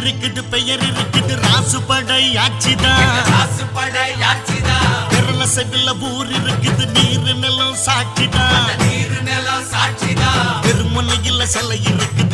இருக்குது பெயர் இருக்குது ராசு படை ஆட்சிதான் விரல செவில ஊர் இருக்குது நீர் நிலம் சாட்சிதான் வெறுமனையில் சிலை இருக்குது